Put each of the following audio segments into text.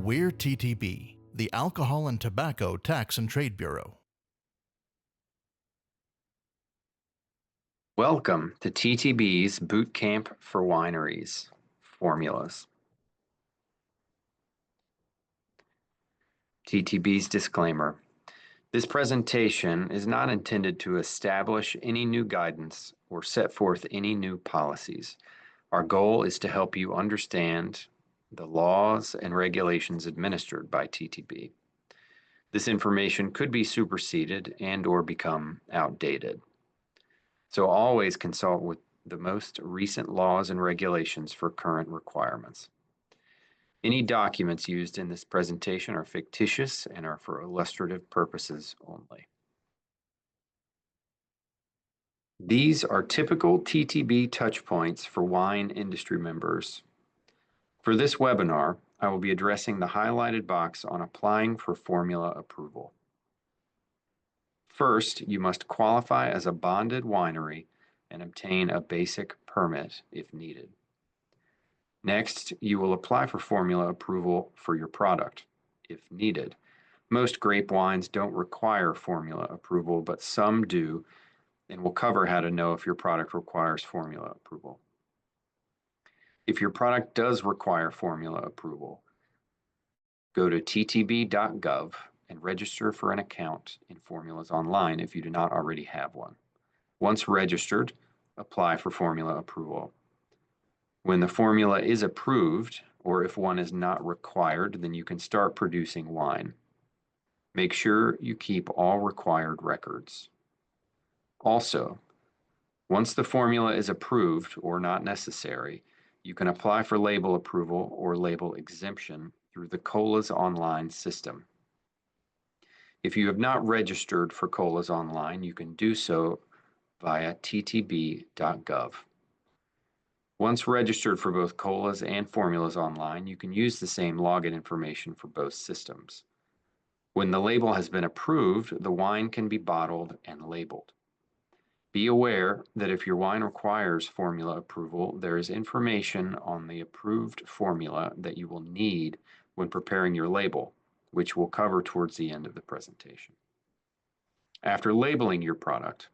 We're TTB, the Alcohol and Tobacco Tax and Trade Bureau. Welcome to TTB's Boot Camp for Wineries, Formulas. TTB's disclaimer. This presentation is not intended to establish any new guidance or set forth any new policies. Our goal is to help you understand the laws and regulations administered by TTB. This information could be superseded and/or become outdated. So always consult with the most recent laws and regulations for current requirements. Any documents used in this presentation are fictitious and are for illustrative purposes only. These are typical TTB touchpoints for wine industry members. For this webinar, I will be addressing the highlighted box on applying for formula approval. First, you must qualify as a bonded winery and obtain a basic permit if needed. Next, you will apply for formula approval for your product, if needed. Most grape wines don't require formula approval, but some do, and we'll cover how to know if your product requires formula approval. If your product does require formula approval, go to ttb.gov and register for an account in Formulas Online if you do not already have one. Once registered, apply for formula approval. When the formula is approved, or if one is not required, then you can start producing wine. Make sure you keep all required records. Also, once the formula is approved or not necessary, you can apply for label approval or label exemption through the COLA's online system. If you have not registered for COLA's online, you can do so via ttb.gov. Once registered for both COLA's and Formulas Online, you can use the same login information for both systems. When the label has been approved, the wine can be bottled and labeled. Be aware that if your wine requires formula approval, there is information on the approved formula that you will need when preparing your label, which we'll cover towards the end of the presentation. After labeling your product,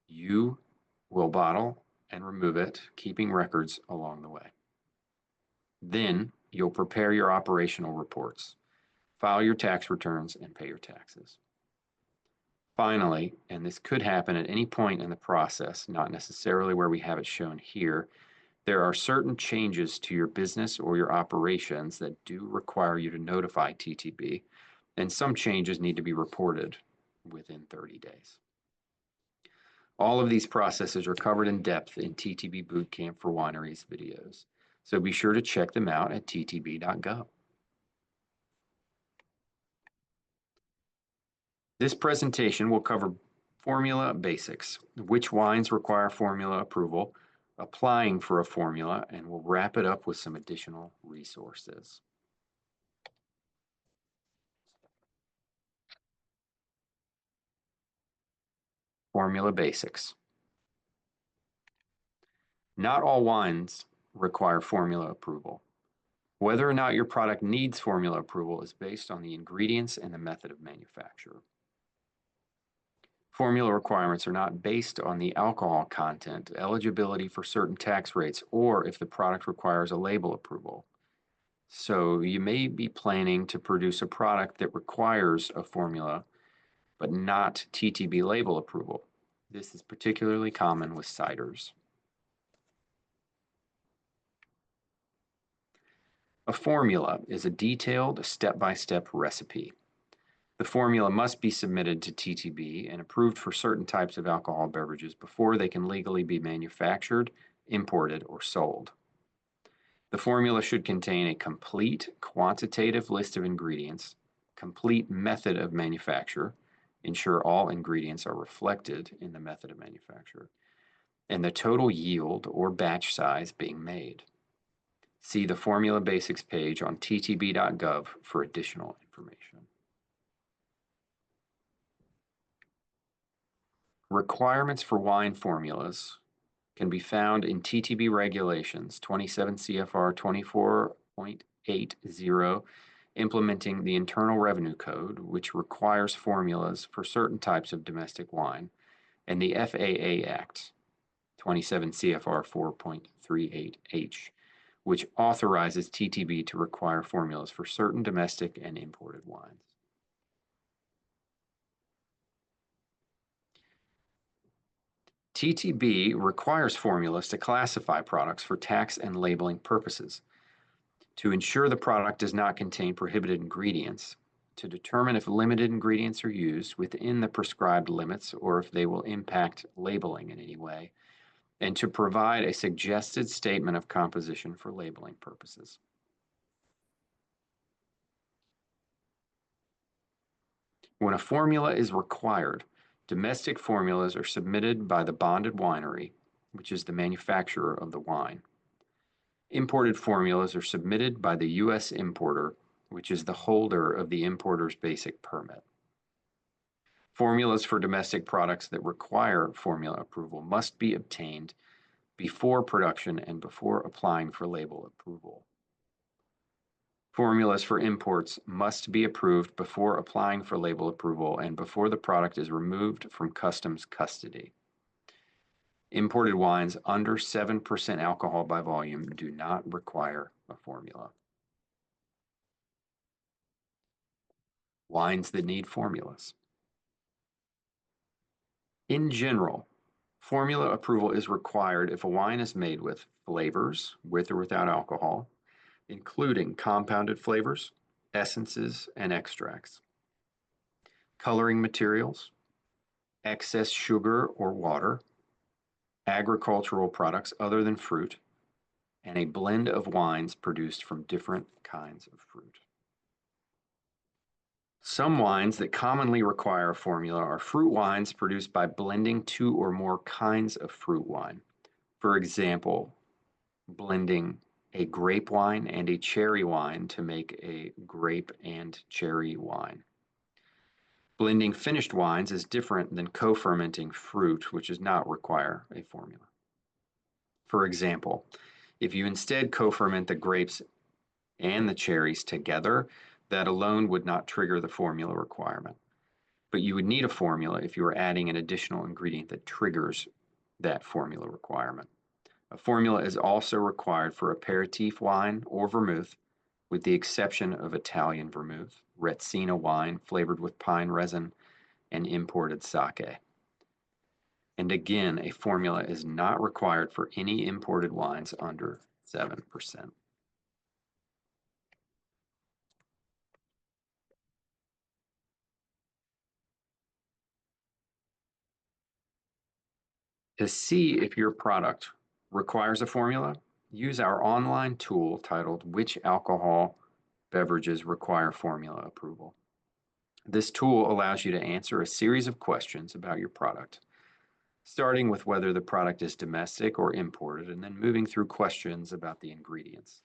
you will bottle and remove it, keeping records along the way. Then you'll prepare your operational reports, file your tax returns, and pay your taxes. Finally, and this could happen at any point in the process, not necessarily where we have it shown here, there are certain changes to your business or your operations that do require you to notify TTB, and some changes need to be reported within 30 days. All of these processes are covered in depth in TTB Bootcamp for Wineries videos, so be sure to check them out at ttb.gov. This presentation will cover formula basics, which wines require formula approval, applying for a formula, and we'll wrap it up with some additional resources. Formula basics. Not all wines require formula approval. Whether or not your product needs formula approval is based on the ingredients and the method of manufacture. Formula requirements are not based on the alcohol content, eligibility for certain tax rates, or if the product requires a label approval. So you may be planning to produce a product that requires a formula, but not TTB label approval. This is particularly common with ciders. A formula is a detailed step-by-step recipe. The formula must be submitted to TTB and approved for certain types of alcohol beverages before they can legally be manufactured, imported, or sold. The formula should contain a complete quantitative list of ingredients, complete method of manufacture, ensure all ingredients are reflected in the method of manufacture, and the total yield or batch size being made. See the Formula Basics page on ttb.gov for additional information. Requirements for wine formulas can be found in TTB regulations 27 CFR .80, implementing the Internal Revenue Code, which requires formulas for certain types of domestic wine, and the FAA Act, 27 CFR 4.38H, which authorizes TTB to require formulas for certain domestic and imported wines. TTB requires formulas to classify products for tax and labeling purposes, to ensure the product does not contain prohibited ingredients, to determine if limited ingredients are used within the prescribed limits or if they will impact labeling in any way, and to provide a suggested statement of composition for labeling purposes. When a formula is required, domestic formulas are submitted by the bonded winery, which is the manufacturer of the wine. Imported formulas are submitted by the U.S. importer, which is the holder of the importer's basic permit. Formulas for domestic products that require formula approval must be obtained before production and before applying for label approval. Formulas for imports must be approved before applying for label approval and before the product is removed from customs custody. Imported wines under 7% alcohol by volume do not require a formula. Wines that need formulas. In general, formula approval is required if a wine is made with flavors, with or without alcohol, including compounded flavors, essences, and extracts, coloring materials, excess sugar or water, agricultural products other than fruit, and a blend of wines produced from different kinds of fruit. Some wines that commonly require a formula are fruit wines produced by blending two or more kinds of fruit wine. For example, blending a grape wine and a cherry wine to make a grape and cherry wine. Blending finished wines is different than co-fermenting fruit, which does not require a formula. For example, if you instead co-ferment the grapes and the cherries together, that alone would not trigger the formula requirement. But you would need a formula if you were adding an additional ingredient that triggers that formula requirement. A formula is also required for aperitif wine or vermouth, with the exception of Italian vermouth, Retsina wine flavored with pine resin, and imported sake. And again, a formula is not required for any imported wines under 7%. To see if your product requires a formula, use our online tool titled "Which Alcohol Beverages Require Formula Approval?" This tool allows you to answer a series of questions about your product, starting with whether the product is domestic or imported, and then moving through questions about the ingredients.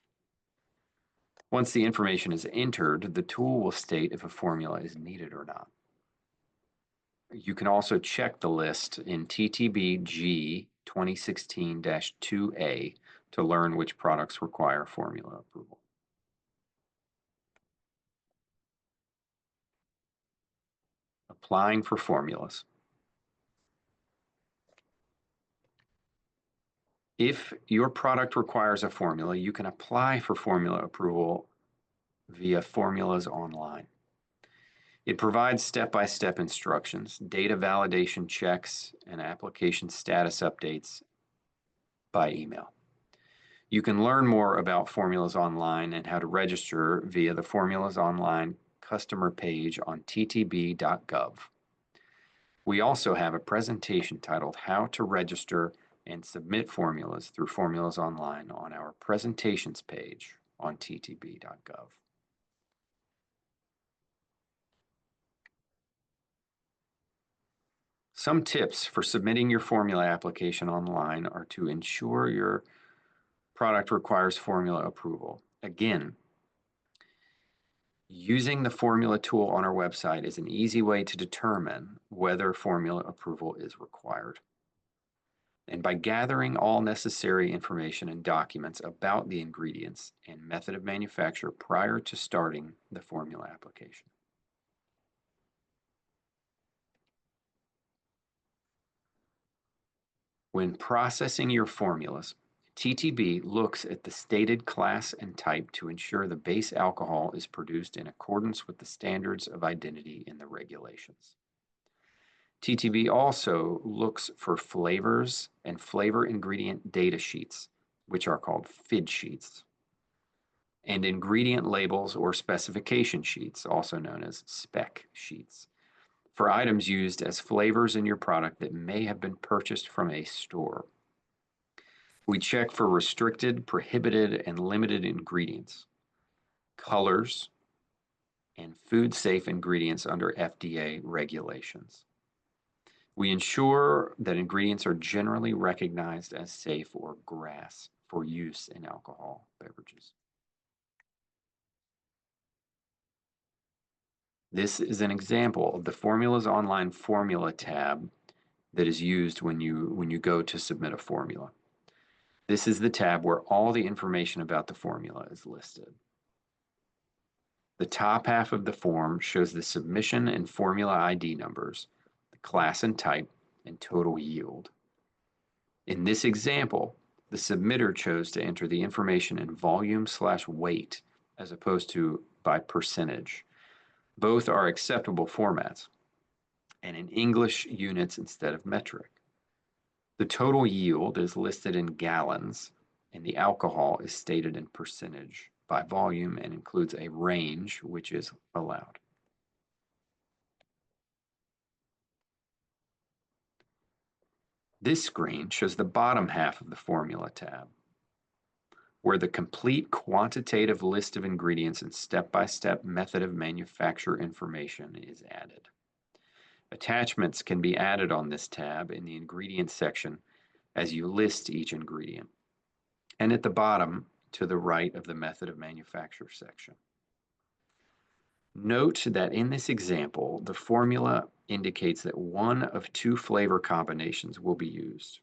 Once the information is entered, the tool will state if a formula is needed or not. You can also check the list in TTB G 2016-2A to learn which products require formula approval. Applying for formulas. If your product requires a formula, you can apply for formula approval via Formulas Online. It provides step-by-step instructions, data validation checks, and application status updates by email. You can learn more about Formulas Online and how to register via the Formulas Online customer page on ttb.gov. We also have a presentation titled "How to Register and Submit Formulas through Formulas Online" on our presentations page on ttb.gov. Some tips for submitting your formula application online are to ensure your product requires formula approval. Again, using the formula tool on our website is an easy way to determine whether formula approval is required. And by gathering all necessary information and documents about the ingredients and method of manufacture prior to starting the formula application. When processing your formulas, TTB looks at the stated class and type to ensure the base alcohol is produced in accordance with the standards of identity in the regulations. TTB also looks for flavors and flavor ingredient data sheets, which are called FID sheets, and ingredient labels or specification sheets, also known as spec sheets, for items used as flavors in your product that may have been purchased from a store. We check for restricted, prohibited, and limited ingredients, colors, and food-safe ingredients under FDA regulations. We ensure that ingredients are generally recognized as safe or GRAS for use in alcohol beverages. This is an example of the Formulas Online Formula tab that is used when you go to submit a formula. This is the tab where all the information about the formula is listed. The top half of the form shows the submission and formula ID numbers, the class and type, and total yield. In this example, the submitter chose to enter the information in volume/weight as opposed to by percentage. Both are acceptable formats, and in English units instead of metric. The total yield is listed in gallons, and the alcohol is stated in percentage by volume and includes a range which is allowed. This screen shows the bottom half of the formula tab, where the complete quantitative list of ingredients and step-by-step method of manufacture information is added. Attachments can be added on this tab in the ingredients section as you list each ingredient, and at the bottom to the right of the method of manufacture section. Note that in this example, the formula indicates that one of two flavor combinations will be used.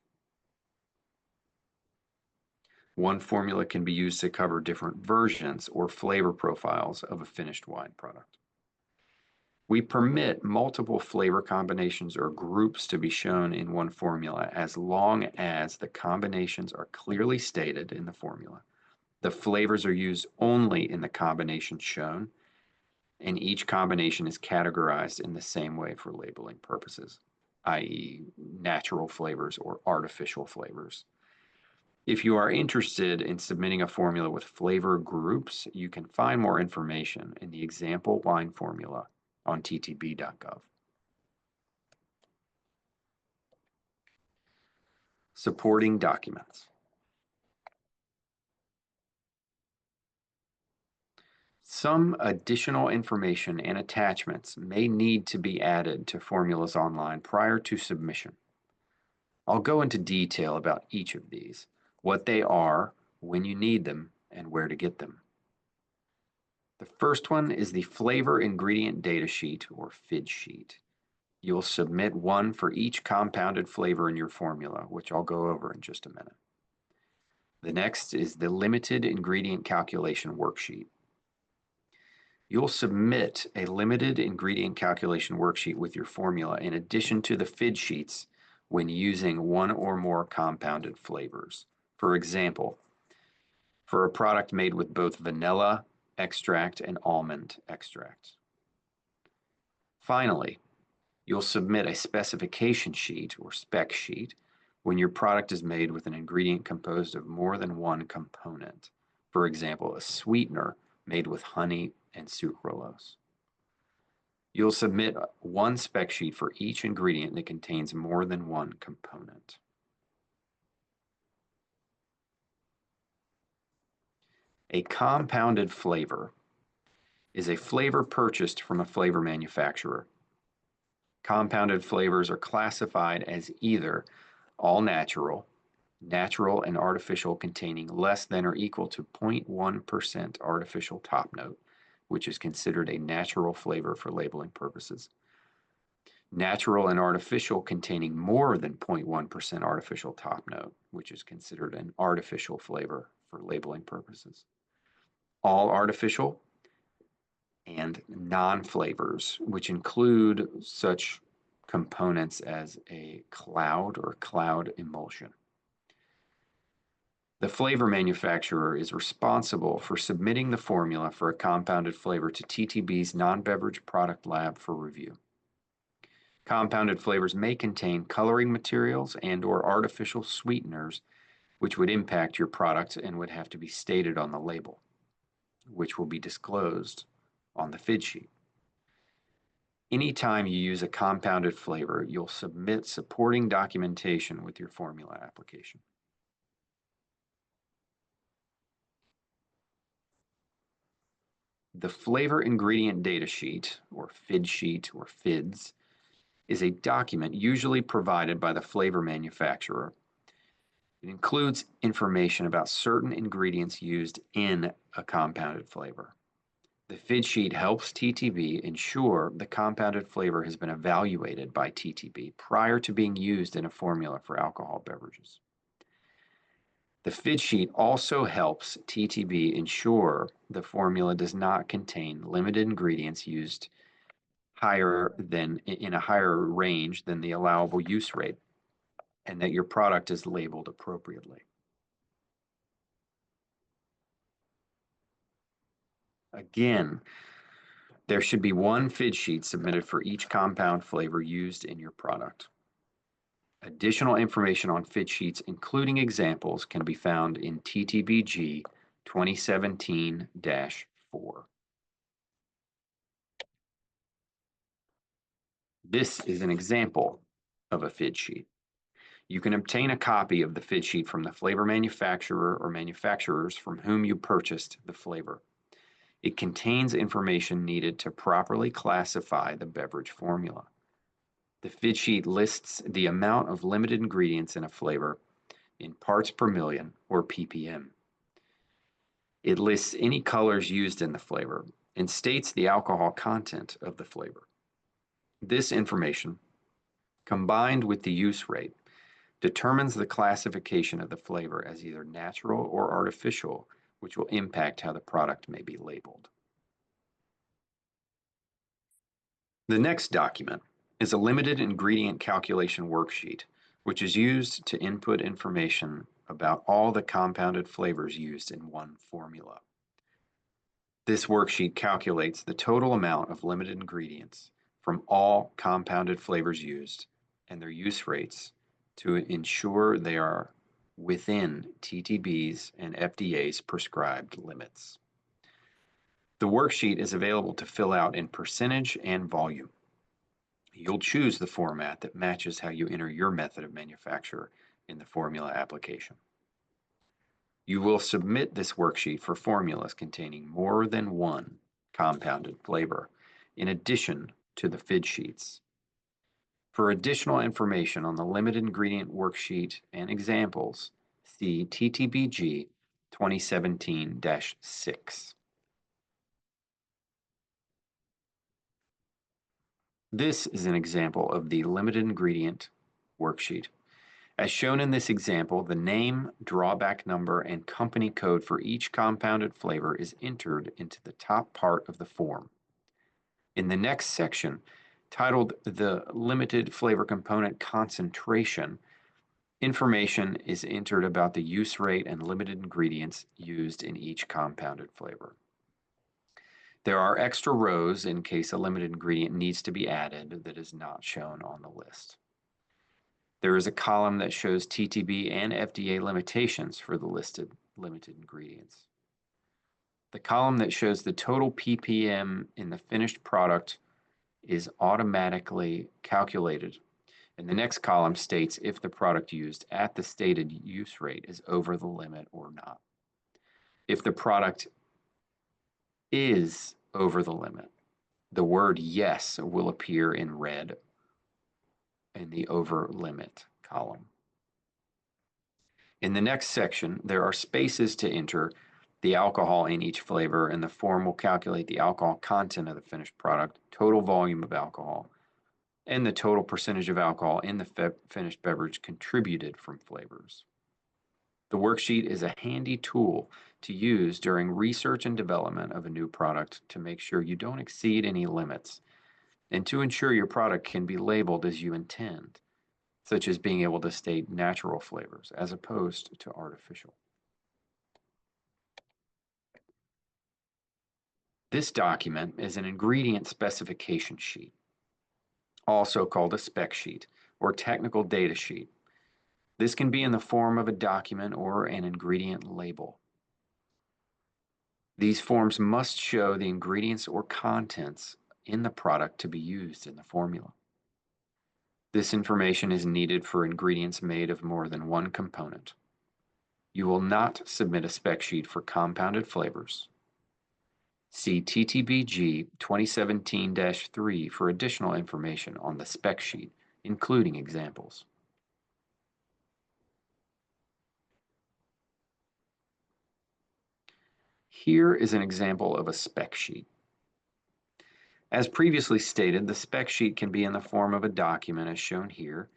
One formula can be used to cover different versions or flavor profiles of a finished wine product. We permit multiple flavor combinations or groups to be shown in one formula as long as the combinations are clearly stated in the formula. The flavors are used only in the combination shown, and each combination is categorized in the same way for labeling purposes, i.e., natural flavors or artificial flavors. If you are interested in submitting a formula with flavor groups, you can find more information in the example wine formula on ttb.gov. Supporting documents. Some additional information and attachments may need to be added to Formulas Online prior to submission. I'll go into detail about each of these, what they are, when you need them, and where to get them. The first one is the Flavor Ingredient Data Sheet, or FID sheet. You'll submit one for each compounded flavor in your formula, which I'll go over in just a minute. The next is the Limited Ingredient Calculation Worksheet. You'll submit a limited ingredient calculation worksheet with your formula in addition to the FID sheets when using one or more compounded flavors. For example, for a product made with both vanilla extract and almond extract. Finally, you'll submit a specification sheet or spec sheet when your product is made with an ingredient composed of more than one component. For example, a sweetener made with honey and sucralose. You'll submit one spec sheet for each ingredient that contains more than one component. A compounded flavor is a flavor purchased from a flavor manufacturer. Compounded flavors are classified as either all natural, natural and artificial containing less than or equal to 0.1% artificial top note, which is considered a natural flavor for labeling purposes. Natural and artificial containing more than 0.1% artificial top note, which is considered an artificial flavor for labeling purposes. All artificial and non-flavors, which include such components as a cloud or cloud emulsion. The flavor manufacturer is responsible for submitting the formula for a compounded flavor to TTB's non-beverage product lab for review. Compounded flavors may contain coloring materials and/or artificial sweeteners, which would impact your product and would have to be stated on the label, which will be disclosed on the FID sheet. Anytime you use a compounded flavor, you'll submit supporting documentation with your formula application. The flavor ingredient data sheet, or FID sheet, or FIDS, is a document usually provided by the flavor manufacturer. It includes information about certain ingredients used in a compounded flavor. The FID sheet helps TTB ensure the compounded flavor has been evaluated by TTB prior to being used in a formula for alcohol beverages. The FID sheet also helps TTB ensure the formula does not contain limited ingredients used in a higher range than the allowable use rate, and that your product is labeled appropriately. Again, there should be one FID sheet submitted for each compound flavor used in your product. Additional information on FID sheets, including examples, can be found in TTBG 2017-4. This is an example of a FID sheet. You can obtain a copy of the FID sheet from the flavor manufacturer or manufacturers from whom you purchased the flavor. It contains information needed to properly classify the beverage formula. The FID sheet lists the amount of limited ingredients in a flavor in parts per million, or ppm. It lists any colors used in the flavor and states the alcohol content of the flavor. This information, combined with the use rate, determines the classification of the flavor as either natural or artificial, which will impact how the product may be labeled. The next document is a limited ingredient calculation worksheet, which is used to input information about all the compounded flavors used in one formula. This worksheet calculates the total amount of limited ingredients from all compounded flavors used and their use rates to ensure they are within TTB's and FDA's prescribed limits. The worksheet is available to fill out in percentage and volume. You'll choose the format that matches how you enter your method of manufacture in the formula application. You will submit this worksheet for formulas containing more than one compounded flavor, in addition to the FID sheets. For additional information on the limited ingredient worksheet and examples, see TTBG 2017-6. This is an example of the limited ingredient worksheet. As shown in this example, the name, drawback number, and company code for each compounded flavor is entered into the top part of the form. In the next section, titled the Limited Flavor Component Concentration, information is entered about the use rate and limited ingredients used in each compounded flavor. There are extra rows in case a limited ingredient needs to be added that is not shown on the list. There is a column that shows TTB and FDA limitations for the listed limited ingredients. The column that shows the total ppm in the finished product is automatically calculated, and the next column states if the product used at the stated use rate is over the limit or not. If the product is over the limit, the word yes will appear in red in the over limit column. In the next section, there are spaces to enter the alcohol in each flavor, and the form will calculate the alcohol content of the finished product, total volume of alcohol, and the total percentage of alcohol in the finished beverage contributed from flavors. The worksheet is a handy tool to use during research and development of a new product to make sure you don't exceed any limits and to ensure your product can be labeled as you intend, such as being able to state natural flavors as opposed to artificial. This document is an ingredient specification sheet, also called a spec sheet or technical data sheet. This can be in the form of a document or an ingredient label. These forms must show the ingredients or contents in the product to be used in the formula. This information is needed for ingredients made of more than one component. You will not submit a spec sheet for compounded flavors. See TTBG 2017-3 for additional information on the spec sheet, including examples. Here is an example of a spec sheet. As previously stated, the spec sheet can be in the form of a document as shown here,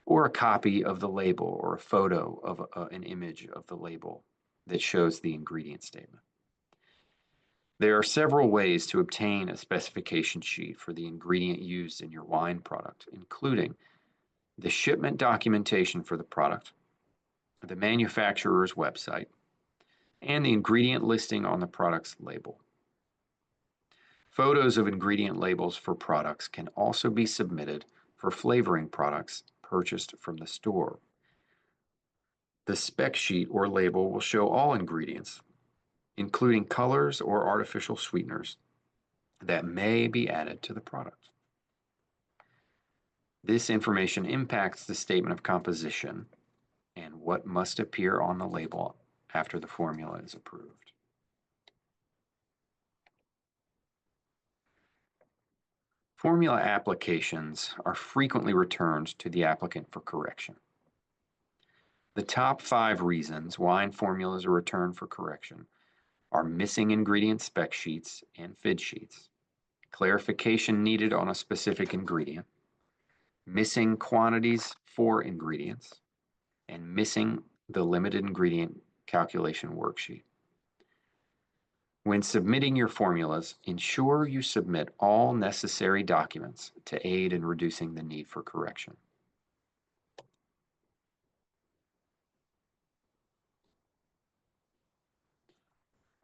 or a copy of the label or a photo of an image of the label that shows the ingredient statement. There are several ways to obtain a specification sheet for the ingredient used in your wine product, including the shipment documentation for the product, the manufacturer's website, and the ingredient listing on the product's label. Photos of ingredient labels for products can also be submitted for flavoring products purchased from the store. The spec sheet or label will show all ingredients, including colors or artificial sweeteners, that may be added to the product. This information impacts the statement of composition and what must appear on the label after the formula is approved. Formula applications are frequently returned to the applicant for correction. The top 5 reasons wine formulas are returned for correction are missing ingredient spec sheets and FID sheets, clarification needed on a specific ingredient, missing quantities for ingredients, and missing the limited ingredient calculation worksheet. When submitting your formulas, ensure you submit all necessary documents to aid in reducing the need for correction.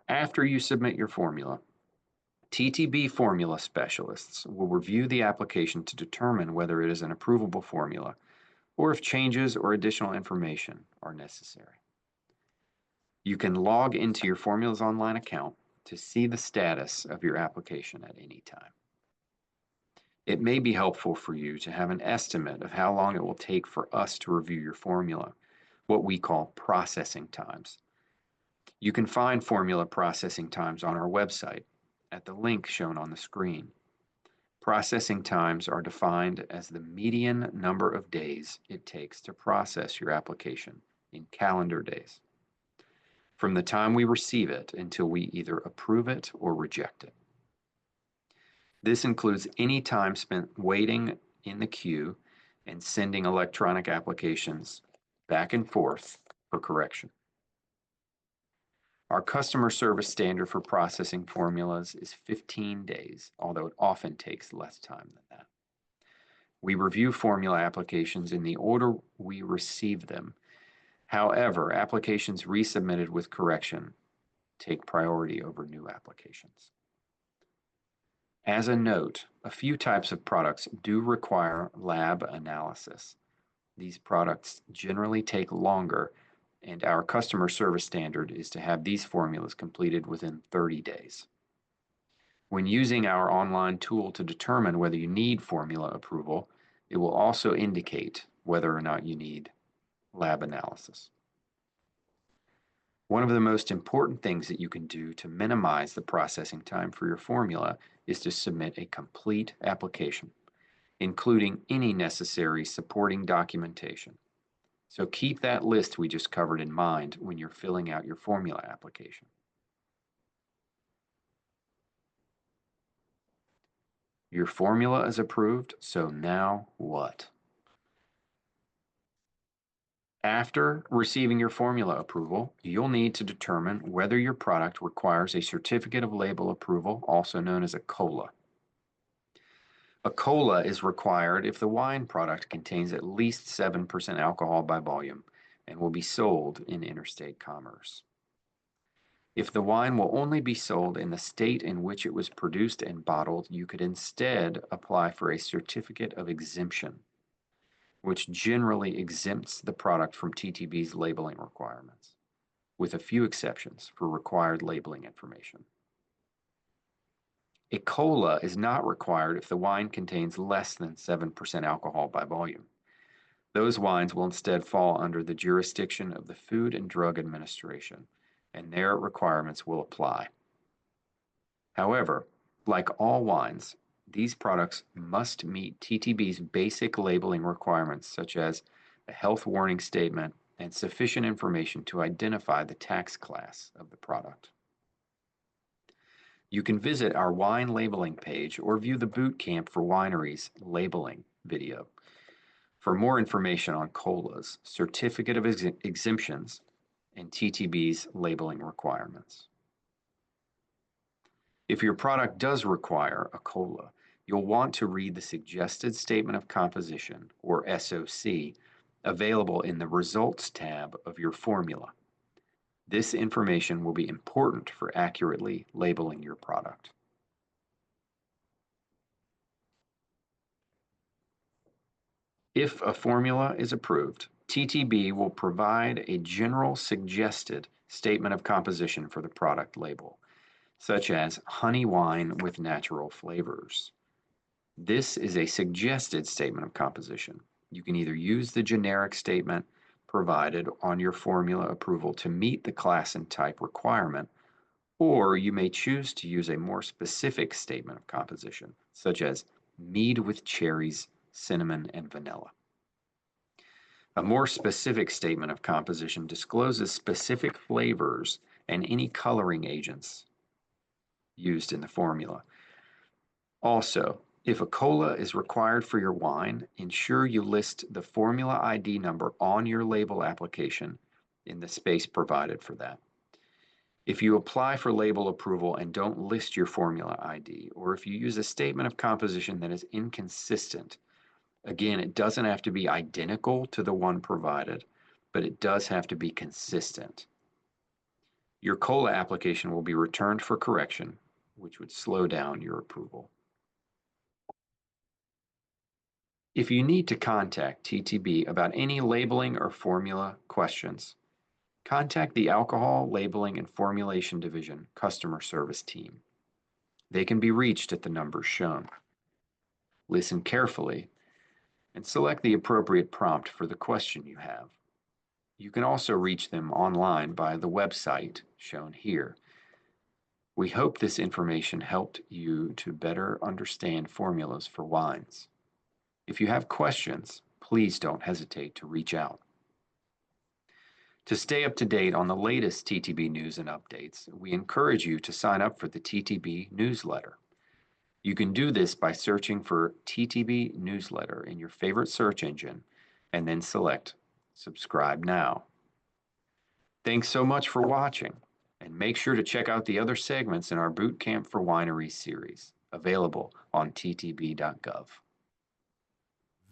After you submit your formula, TTB formula specialists will review the application to determine whether it is an approvable formula or if changes or additional information are necessary. You can log into your Formulas Online account to see the status of your application at any time. It may be helpful for you to have an estimate of how long it will take for us to review your formula, what we call processing times. You can find formula processing times on our website at the link shown on the screen. Processing times are defined as the median number of days it takes to process your application in calendar days, from the time we receive it until we either approve it or reject it. This includes any time spent waiting in the queue and sending electronic applications back and forth for correction. Our customer service standard for processing formulas is 15 days, although it often takes less time than that. We review formula applications in the order we receive them. However, applications resubmitted with correction take priority over new applications. As a note, a few types of products do require lab analysis. These products generally take longer, and our customer service standard is to have these formulas completed within 30 days. When using our online tool to determine whether you need formula approval, it will also indicate whether or not you need lab analysis. One of the most important things that you can do to minimize the processing time for your formula is to submit a complete application, including any necessary supporting documentation. So keep that list we just covered in mind when you're filling out your formula application. Your formula is approved, so now what? After receiving your formula approval, you'll need to determine whether your product requires a certificate of label approval, also known as a COLA. A COLA is required if the wine product contains at least 7% alcohol by volume and will be sold in interstate commerce. If the wine will only be sold in the state in which it was produced and bottled, you could instead apply for a certificate of exemption, which generally exempts the product from TTB's labeling requirements, with a few exceptions for required labeling information. A COLA is not required if the wine contains less than 7% alcohol by volume. Those wines will instead fall under the jurisdiction of the Food and Drug Administration, and their requirements will apply. However, like all wines, these products must meet TTB's basic labeling requirements, such as a health warning statement and sufficient information to identify the tax class of the product. You can visit our wine labeling page or view the Boot Camp for Wineries labeling video for more information on COLAs, certificate of exemptions, and TTB's labeling requirements. If your product does require a COLA, you'll want to read the Suggested Statement of Composition, or SOC, available in the Results tab of your formula. This information will be important for accurately labeling your product. If a formula is approved, TTB will provide a general suggested statement of composition for the product label, such as honey wine with natural flavors. This is a suggested statement of composition. You can either use the generic statement provided on your formula approval to meet the class and type requirement, or you may choose to use a more specific statement of composition, such as mead with cherries, cinnamon, and vanilla. A more specific statement of composition discloses specific flavors and any coloring agents used in the formula. Also, if a COLA is required for your wine, ensure you list the formula ID number on your label application in the space provided for that. If you apply for label approval and don't list your formula ID, or if you use a statement of composition that is inconsistent, again, it doesn't have to be identical to the one provided, but it does have to be consistent. Your COLA application will be returned for correction, which would slow down your approval. If you need to contact TTB about any labeling or formula questions, contact the Alcohol Labeling and Formulation Division Customer Service Team. They can be reached at the numbers shown. Listen carefully and select the appropriate prompt for the question you have. You can also reach them online by the website shown here. We hope this information helped you to better understand formulas for wines. If you have questions, please don't hesitate to reach out. To stay up to date on the latest TTB news and updates, we encourage you to sign up for the TTB newsletter. You can do this by searching for TTB newsletter in your favorite search engine and then select Subscribe Now. Thanks so much for watching, and make sure to check out the other segments in our Boot Camp for Wineries series, available on ttb.gov.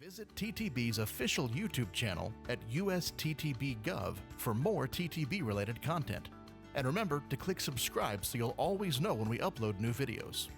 Visit TTB's official YouTube channel at USTTB.gov for more TTB-related content. And remember to click subscribe so you'll always know when we upload new videos.